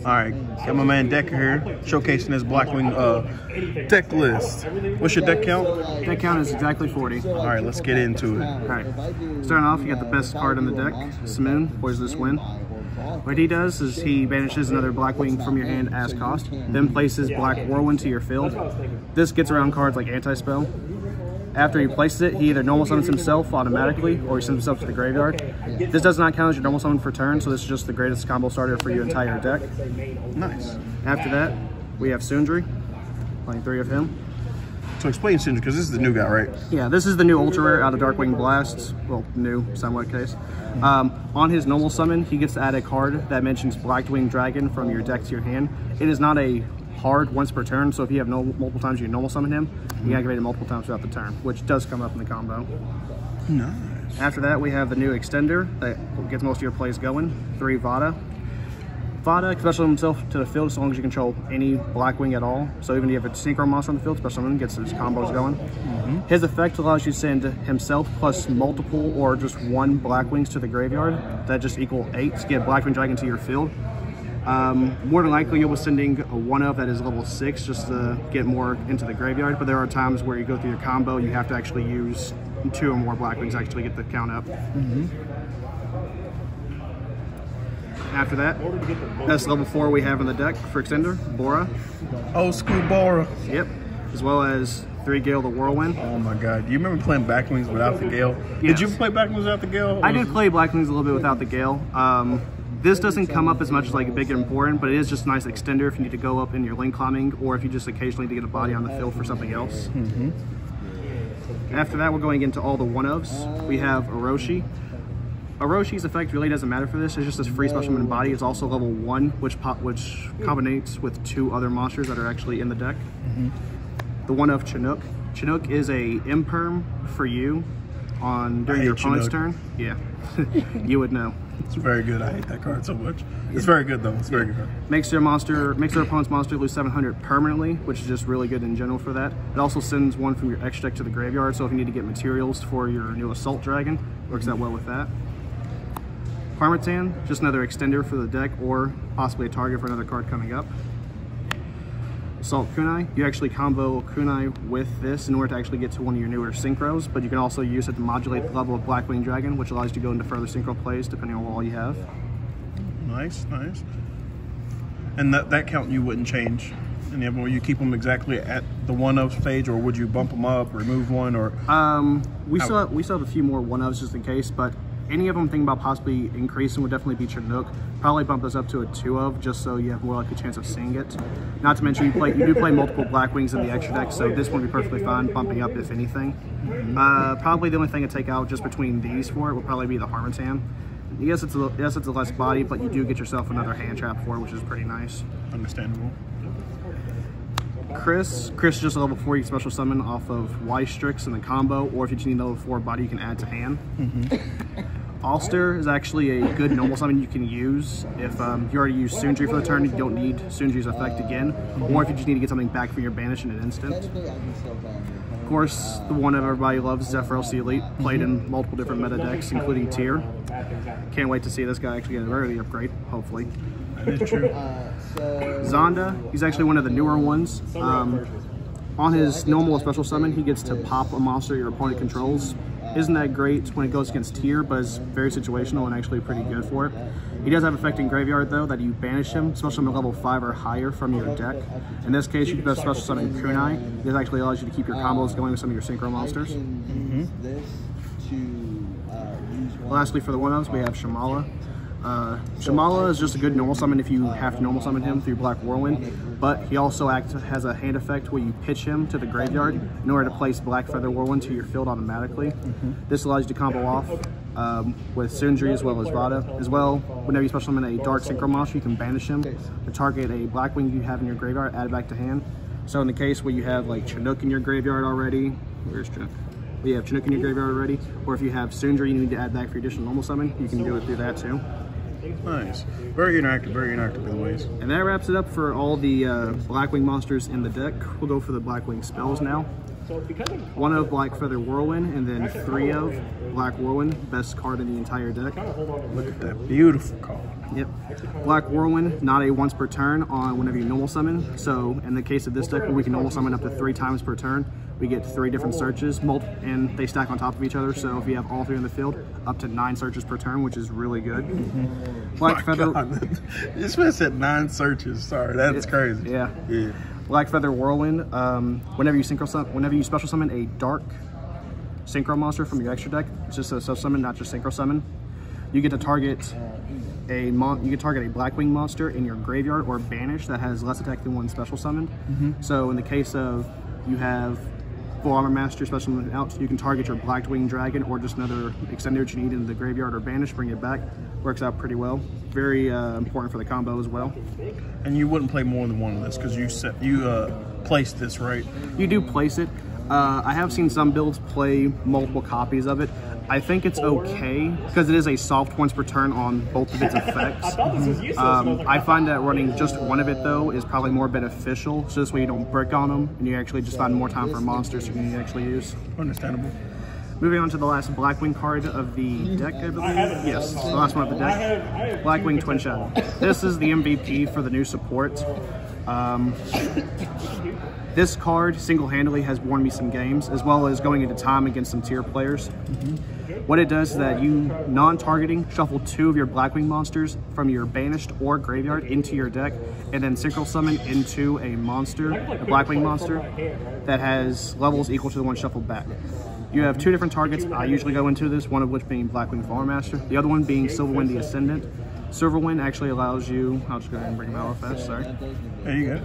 Alright, got my man Decker here, showcasing his Blackwing deck list. What's your deck count? Deck count is exactly 40. Alright, let's get into it. Alright, starting off, you got the best card in the deck, Simoon, Poisonous Wind. What he does is he banishes another Blackwing from your hand as cost, then places Black Whirlwind to your field. This gets around cards like Anti-Spell. After he places it, he either normal summons himself automatically or he sends himself to the graveyard. This does not count as your normal summon for turn, so this is just the greatest combo starter for your entire deck. Nice. After that, we have Sundry, playing 3 of him. So explain Sindri, because this is the new guy, right? Yeah, this is the new Ultra Rare out of Darkwing Blasts. Well, new, somewhat case. On his normal summon, he gets to add a card that mentions Blackwing Dragon from your deck to your hand. It is not a hard once per turn, so if you have multiple times you can normal summon him, you can activate it multiple times throughout the turn, which does come up in the combo. Nice. After that, we have the new Extender that gets most of your plays going. 3 Vada. Vada can special himself to the field as long as you control any Blackwing at all. So even if you have a Synchro monster on the field, special summon gets his combos going. His effect allows you to send himself plus multiple or just 1 Blackwings to the graveyard. That just equal 8 to get Blackwing Dragon to your field. More than likely you'll be sending a 1-of that is level 6 just to get more into the graveyard, but there are times where you go through your combo, you have to actually use 2 or more Blackwings to actually get the count up. After that, that's level 4 we have in the deck for Extender, Bora. Old school Bora. Yep. As well as 3 Gale the Whirlwind. Oh my god. Do you remember playing Blackwings without the Gale? Yes. Did you play Blackwings without the Gale? I did play Blackwings a little bit without the Gale. This doesn't come up as much as like big and important, but it is just a nice extender if you need to go up in your lane climbing or if you just occasionally need to get a body on the field for something else. After that, we're going into all the 1-ofs. We have Orochi. Oroshi's effect really doesn't matter for this. It's just this free special summon body. It's also level 1, which combinates with 2 other monsters that are actually in the deck. The 1-of Chinook. Chinook is a imperm for you during your opponent's turn. Yeah, you would know. It's very good. I hate that card so much. It's very good though. It's very good card. Makes their opponent's monster lose 700 permanently, which is just really good in general for that. It also sends 1 from your extra deck to the graveyard, so if you need to get materials for your new Assault Dragon, works out well with that. Parmesan, just another extender for the deck or possibly a target for another card coming up. Assault Kunai, you actually combo Kunai with this in order to actually get to one of your newer synchros, but you can also use it to modulate the level of Blackwing Dragon, which allows you to go into further synchro plays depending on what all you have. Nice, nice. And that count you wouldn't change? And then will you keep them exactly at the 1-of stage, or would you bump them up, remove one, or? We still have a few more 1-ofs just in case, but any of them thinking about possibly increasing would definitely be Chinook. Probably bump this up to a 2-of just so you have more likely chance of seeing it. Not to mention you do play multiple Blackwings in the extra deck, so this one would be perfectly fine bumping up if anything. Probably the only thing to take out just between these for it would probably be the Harmattan. Yes, it's a less body, but you do get yourself another hand trap for it, which is pretty nice. Understandable. Chris is just a level 40 special summon off of Wystrix in the combo, or if you just need a level 4 body, you can add to hand. Alster is actually a good normal summon you can use if you already used Sundry for the turn, you don't need Sundry's effect again, or if you just need to get something back from your banish in an instant. Of course, the one that everybody loves, Zephyros the Elite, played in multiple different meta decks, including Tier. Can't wait to see this guy actually get an early upgrade, hopefully. That is true. Zonda, he's actually one of the newer ones. On his normal special summon, he gets to pop a monster your opponent controls. Isn't that great when it goes against Tier, but it's very situational and actually pretty good for it. He does have effect in Graveyard though, that you banish him, special summon level 5 or higher from your deck. In this case, you can special summon Kunai. This actually allows you to keep your combos going with some of your synchro monsters. Lastly, for the 1-ofs, we have Shamala. Shamala is just a good normal summon if you have to normal summon him through Black Whirlwind, but he also has a hand effect where you pitch him to the graveyard in order to place Black Feather Whirlwind to your field automatically. This allows you to combo off with Sundry as well as Vada. As well, whenever you special summon a Dark Synchro monster, you can banish him to target a Blackwing you have in your graveyard, add it back to hand. So in the case where you have like Chinook in your graveyard already, where's Chinook? You have Chinook in your graveyard already, or if you have Sundry you need to add back for your additional normal summon, you can do it through that too. Nice. Very interactive by the ways. And that wraps it up for all the Blackwing monsters in the deck. We'll go for the Blackwing spells now. 1 of Black Feather Whirlwind, and then 3 of Black Whirlwind, best card in the entire deck. Look at that beautiful card. Yep. Black Whirlwind, not a once per turn on whenever you normal summon. So in the case of this deck, we can normal summon up to 3 times per turn. We get 3 different searches, and they stack on top of each other. So if you have all 3 in the field, up to 9 searches per turn, which is really good. Black Feather. This man said 9 searches. Sorry, that's crazy. Yeah. Black Feather Whirlwind. Whenever you special summon a dark synchro monster from your extra deck, it's just a sub summon, not just synchro summon. You get to target a Blackwing monster in your graveyard or banish that has less attack than 1 special summoned. So in the case of you have Full Armor Master special summon out, you can target your Blackwing Dragon or just another extender that you need in the graveyard or banish, bring it back. Works out pretty well. Very important for the combo as well. And you wouldn't play more than one of this because you placed this, right? You do place it. I have seen some builds play multiple copies of it. I think it's okay because it is a soft once per turn on both of its effects. I find that running just one of it though is probably more beneficial, so this way you don't brick on them and you actually just find more time for monsters you can actually use. Understandable. Moving on to the last Blackwing card of the deck, I believe. Yes, the last one of the deck. Blackwing Twin Shadow. This is the MVP for the new support. This card single-handedly has won me some games, as well as going into time against some tier players. What it does is that you, non-targeting, shuffle 2 of your Blackwing monsters from your banished or graveyard into your deck, and then synchro summon into a monster, a Blackwing monster, that has levels equal to the one shuffled back. You have 2 different targets I usually go into this, one of which being Blackwing Farm Master, the other one being Silverwind the Ascendant. Silverwind actually allows you, I'll just go ahead and bring him out real fast, sorry. There you go.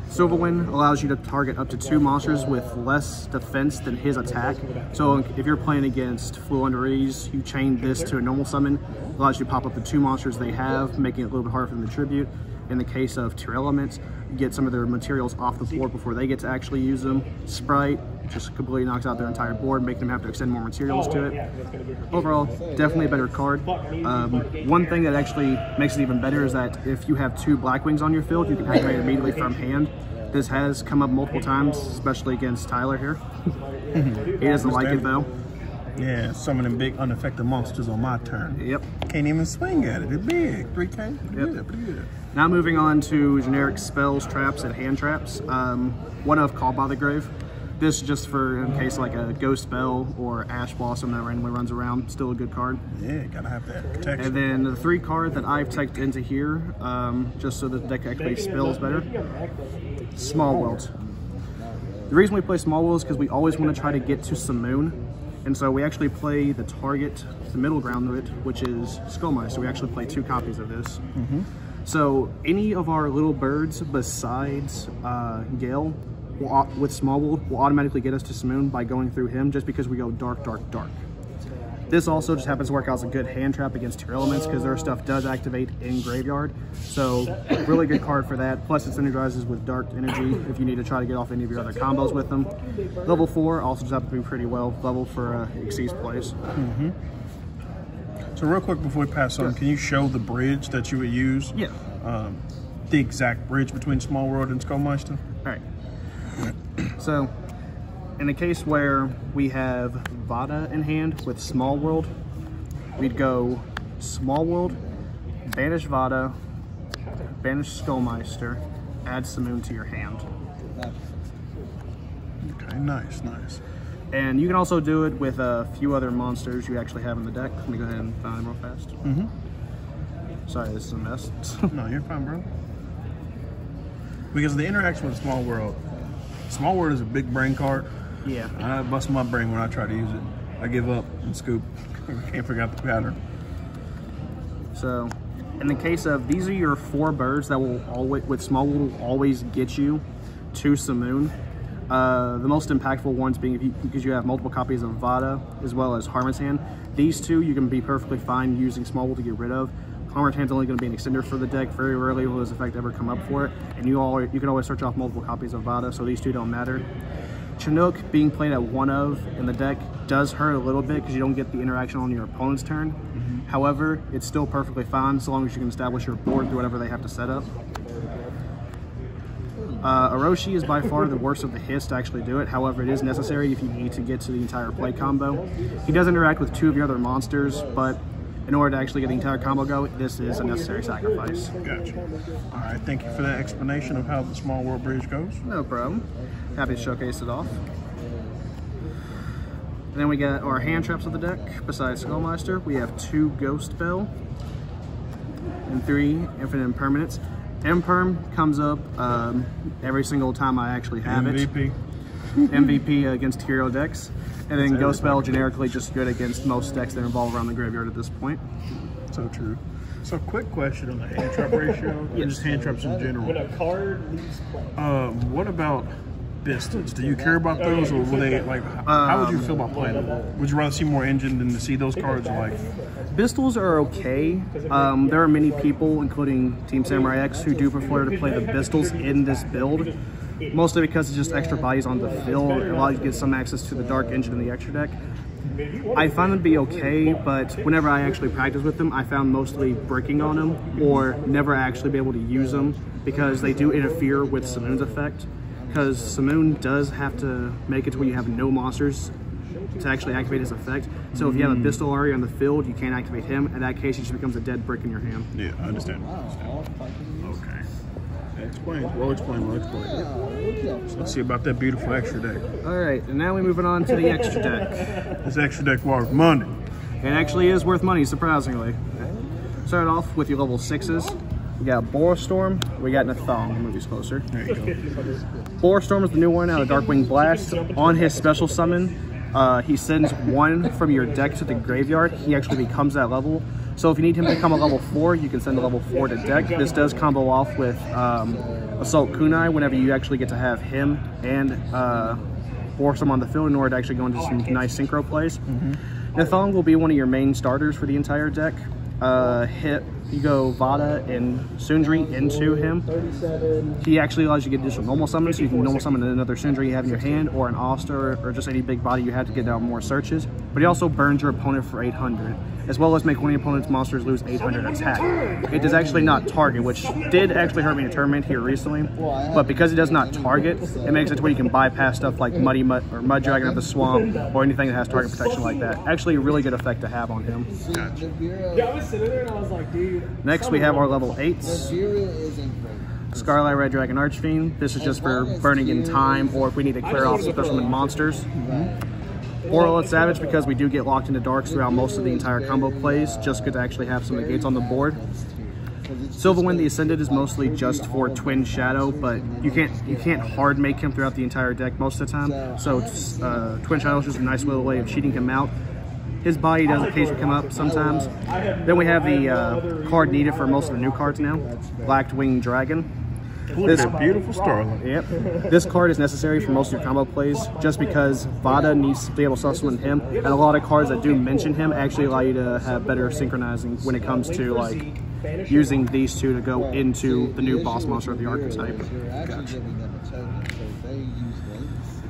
Silverwind allows you to target up to 2 monsters with less defense than his attack. So if you're playing against Flu Under Ease, you chain this to a normal summon, allows you to pop up the 2 monsters they have, making it a little bit harder for them to tribute. In the case of Tier Elements, you get some of their materials off the board before they get to actually use them. Sprite just completely knocks out their entire board, making them have to extend more materials to it. Overall, definitely a better card. One thing that actually makes it even better is that if you have 2 Blackwings on your field, you can activate it immediately from hand. This has come up multiple times, especially against Tyler here. He doesn't like it though. Yeah, some of them big unaffected monsters on my turn. Yep. Can't even swing at it. It's big. 3K. Pretty good. Now moving on to generic spells, traps, and hand traps. One of Called by the Grave. This is just for in case like a Ghost Spell or Ash Blossom that randomly runs around. Still a good card. Yeah, gotta have that protection. And then the 3 card that I've typed into here, just so that the deck actually spells better. Small World. The reason we play Small World is because we always want to try to get to Simoon. And so we actually play the target, the middle ground of it, which is Skullmeister. We actually play 2 copies of this. So any of our little birds besides Gale with Small World will automatically get us to Simoon by going through him just because we go dark, dark, dark. This also just happens to work out as a good hand trap against Tier Elements because their stuff does activate in graveyard. So really good card for that. Plus it synergizes with Dark Energy if you need to try to get off any of your other combos with them. Level 4 also just happens to be pretty well level for Xyz plays. So real quick before we pass on, can you show the bridge that you would use? Yeah. The exact bridge between Small World and Skullmeister? All right. So in a case where we have Vada in hand with Small World, we'd go Small World, banish Vada, banish Skullmeister, add Simoon to your hand. Okay, nice, nice. And you can also do it with a few other monsters you actually have in the deck. Let me go ahead and find them real fast. Sorry, this is a mess. No, you're fine, bro. Because the interaction with Small World is a big brain card. Yeah. I bust my brain when I try to use it. I give up and scoop. Can't figure out the pattern. So, in the case of, these are your 4 birds that will always, with Small World, will always get you to Simoon. The most impactful ones being because you have multiple copies of Vada as well as Harmon's Hand. These 2 you can be perfectly fine using Small World to get rid of. Harmon's Hand's only going to be an extender for the deck. Very rarely will this effect ever come up for it. And you can always search off multiple copies of Vada, so these 2 don't matter. Chinook being played at 1 of in the deck does hurt a little bit because you don't get the interaction on your opponent's turn. However, it's still perfectly fine so long as you can establish your board through whatever they have to set up. Orochi is by far the worst of the hits to actually do it. However, it is necessary if you need to get to the entire play combo. He does interact with 2 of your other monsters, but in order to actually get the entire combo go, this is a necessary sacrifice. Gotcha. All right, thank you for that explanation of how the Small World Bridge goes. No problem. Happy to showcase it off. Then we got our hand traps of the deck. Besides Skullmeister, we have 2 Ghost Bell and 3 Infinite Impermanents. Imperm comes up every single time I actually have MVP. MVP against hero decks. And then Ghost Bell generically just good against most decks that involve around the graveyard at this point. So true. So quick question on the hand trap ratio, Yes. just hand traps in general. When a card leaves play. What about Bistons? Do you care about those, or will they, like, how would you feel about playing them? Would you rather see more engine than to see those cards, like? Bistles are okay. There are many people, including Team Samurai X, who do prefer to play the Bistles in this build. Mostly because it's just extra bodies on the field. It allows you to get some access to the Dark Engine in the extra deck. I find them to be okay, but whenever I actually practice with them, I found mostly breaking on them or never actually be able to use them because they do interfere with Simoon's effect. Because Simoon does have to make it to where you have no monsters to actually activate his effect. So if you have a Bistal already on the field, you can't activate him. In that case, he just becomes a dead brick in your hand. Yeah, I understand. Okay. Explain. Well explained. Well explained. So let's see about that beautiful extra deck. All right, and now we moving on to the extra deck. This extra deck worth money. It actually is worth money, surprisingly. Start off with your level 6s. We got Boarstorm, we got Nathong. Move these closer. There you go. Boarstorm is the new one out of Darkwing Blast. On his special summon, he sends 1 from your deck to the graveyard. He actually becomes that level. So if you need him to become a level 4, you can send a level 4 to deck. This does combo off with Assault Kunai whenever you actually get to have him and Boarstorm on the field in order to actually go into some nice synchro plays. Nathong will be one of your main starters for the entire deck. You go Vada and Sundry into him. He actually allows you to get additional normal summons, so you can normal summon another Sundry you have in your hand, or an Oster, or just any big body you have to get out more searches. But he also burns your opponent for 800, as well as make one of your opponent's monsters lose 800 attack. It does actually not target, which did actually hurt me in a tournament here recently, but because it does not target, it makes it to where you can bypass stuff like Muddy Mud or Mud Dragon of the Swamp, or anything that has target protection like that. Actually a really good effect to have on him. Gotcha. Yeah, I was sitting there and I was like, dude. Next, we have our level 8s. Scarlet Red Dragon Archfiend. This is just for burning in time, or if we need to clear off special summon monsters. Orla Savage, because we do get locked into darks throughout most of the entire combo plays. Just good to actually have some negates on the board. Silverwind the Ascended is mostly just for Twin Shadow, but you can't hard make him throughout the entire deck most of the time. So Twin Shadow is just a nice little way of cheating him out. His body does occasionally come up sometimes. Then we have the card needed for most of the new cards now, Blackwing Dragon. Look at that beautiful Starlight. Yep. This card is necessary for most of your combo plays, just because Vada needs to be able to summon him, and a lot of cards that do mention him actually allow you to have better synchronizing when it comes to like using these two to go into the new boss monster of the archetype. Gotcha.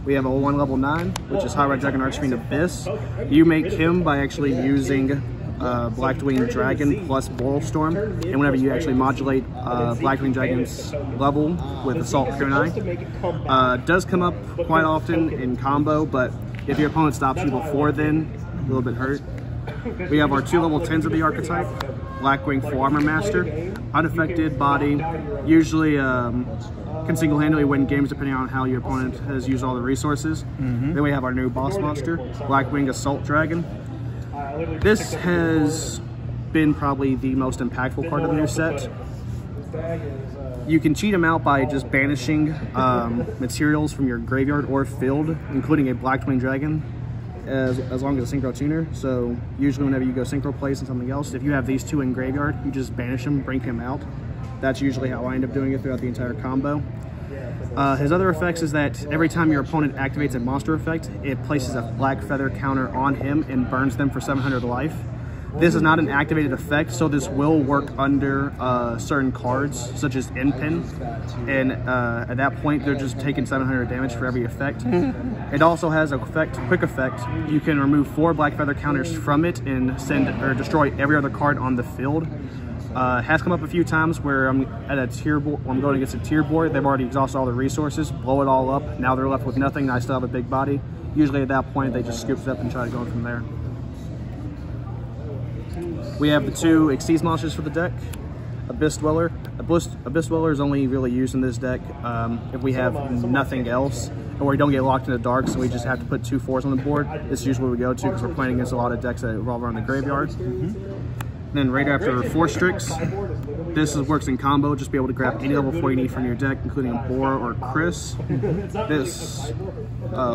We have a 1 level 9, which is High Red Dragon Archfiend Abyss. You make him by actually using Blackwing Dragon plus Boarstorm, and whenever you actually modulate Blackwing Dragon's level with Assault Kunai, does come up quite often in combo, but if your opponent stops you before then, a little bit hurt. We have our 2 level 10s of the archetype, Blackwing Full Armor Master, unaffected body, usually can single-handedly win games depending on how your opponent has used all the resources. Then we have our new boss monster, Blackwing Assault Dragon. This has been probably the most impactful card of the new set. You can cheat him out by just banishing materials from your graveyard or field, including a Blackwing Dragon, as long as a Synchro Tuner. So usually whenever you go Synchro Place and something else, if you have these 2 in graveyard, you just banish him, bring him out. That's usually how I end up doing it throughout the entire combo. His other effects is that every time your opponent activates a monster effect, it places a Black Feather counter on him and burns them for 700 life. This is not an activated effect, so this will work under certain cards, such as N-Pin, and at that point, they're just taking 700 damage for every effect. It also has a quick effect. You can remove 4 Black Feather counters from it and send or destroy every other card on the field. Has come up a few times where I'm at a tier board, I'm going against a tier board. They've already exhausted all the resources, blow it all up. Now they're left with nothing. And I still have a big body. Usually at that point, they just scoop it up and try to go from there. We have the 2 Xyz monsters for the deck. Abyss Dweller. Abyss Dweller is only really used in this deck if we have nothing else, or we don't get locked in the dark, so we just have to put 2 4s on the board. This is usually what we go to because we're playing against a lot of decks that revolve around the graveyard. Then right after Force Strix, this works in combo. Just be able to grab any level 4 you need from your deck, including Bora or Chris. This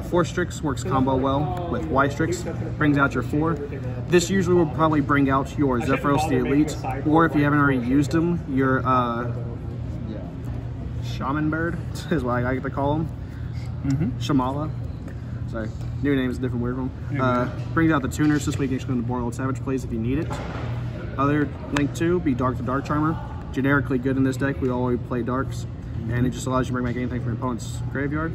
Force Strix works combo well with Y Strix, brings out your 4. This usually will probably bring out your Zephyros the Elite, or if you haven't already used them, your Shaman Bird is what I like to call them. Shamala. Sorry, new name is a different weird one. Brings out the tuners. This way you can actually go into Boreal Savage plays if you need it. Other link 2 be Dark the Dark Charmer. Generically good in this deck. We always play darks, and it just allows you to bring back anything from your opponent's graveyard.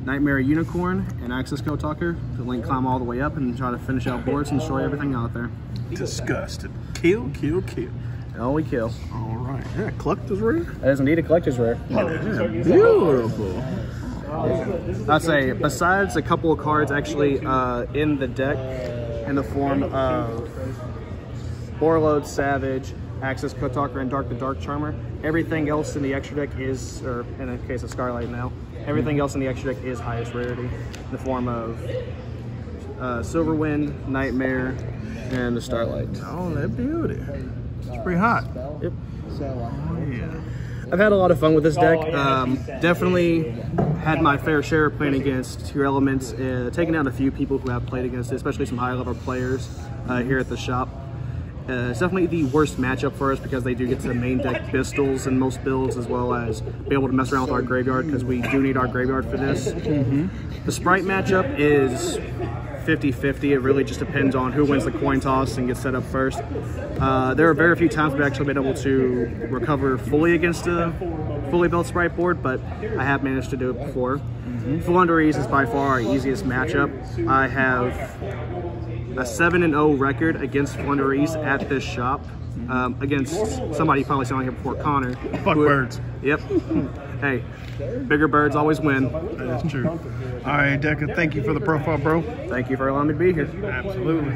Nightmare Unicorn and Access Code Talker to link climb all the way up and try to finish out boards and destroy everything out there. Disgusted. Kill, kill, kill. And only kill. All right. Yeah, Collector's Rare. That is indeed a collector's rare. Oh, yeah, beautiful. I'd say besides a couple of cards actually in the deck in the form of Boreal Savage, Access Code Talker, and Dark the Dark Charmer, everything else in the extra deck is, or in the case of Scarlight now, everything else in the extra deck is highest rarity in the form of Silverwind, Nightmare, and the Starlight. Oh, that beauty. It's pretty hot. Yep. Oh, yeah. I've had a lot of fun with this deck. Definitely had my fair share of playing against your elements, taking out a few people who have played against it, especially some high-level players here at the shop. It's definitely the worst matchup for us because they do get to the main deck pistols in most builds, as well as be able to mess around with our graveyard because we do need our graveyard for this. The Sprite matchup is 50-50. It really just depends on who wins the coin toss and gets set up first. There are very few times we've actually been able to recover fully against a fully built Sprite board, but I have managed to do it before. Flunderies is by far our easiest matchup. I have a 7-0 record against Flunderies at this shop. Against somebody you probably saw here before, Connor. Fuck birds. Yep. Hey, bigger birds always win. That is true. All right, Deca, thank you for the profile, bro. Thank you for allowing me to be here. Absolutely.